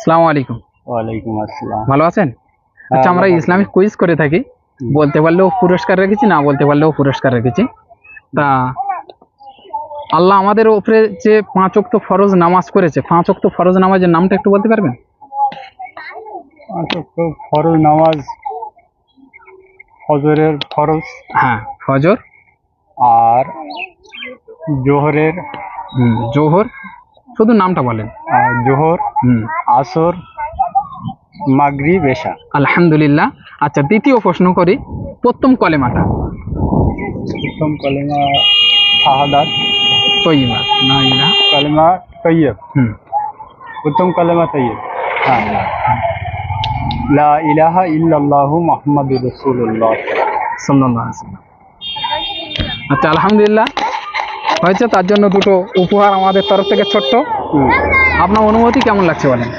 আসসালামু আলাইকুম। ওয়ালাইকুম আসসালাম। ভালো আছেন? আচ্ছা, আমরা ইসলামিক কুইজ করে থাকি। বলতে পারলেও পুরস্কার রেখেছি, না বলতে পারলেও পুরস্কার রেখেছি। তা আল্লাহ আমাদের উপরে যে 5 ওয়াক্ত ফরজ নামাজ করেছে, 5 ওয়াক্ত ফরজ নামাজের নামটা একটু বলতে পারবেন? ফরজ নামাজ, ফজরের ফরজ, হ্যাঁ, ফজর, আর জোহরের, জোহর, শুধু নামটা বলেন। জোহর, আসর, মাগরিব, এশা। আলহামদুলিল্লাহ। আচ্ছা, দ্বিতীয় প্রশ্ন করি। প্রথম কলেমাটা? প্রথম কলেমা শাহাদাত। তৈয়বা, লা ইলাহা। কলেমা তৈয়ব। প্রথম কলেমা তৈয়ব। হ্যাঁ, লা ইলাহা ইল্লাল্লাহু মুহাম্মাদুর রাসূলুল্লাহ সাল্লাল্লাহু আলাইহি ওয়াসাল্লাম। আচ্ছা, আলহামদুলিল্লাহ হয়েছে। তার জন্য দুটো উপহার আমাদের তরফ থেকে ছোট্ট। আপনার অনুভূতি কেমন লাগছে বলেন?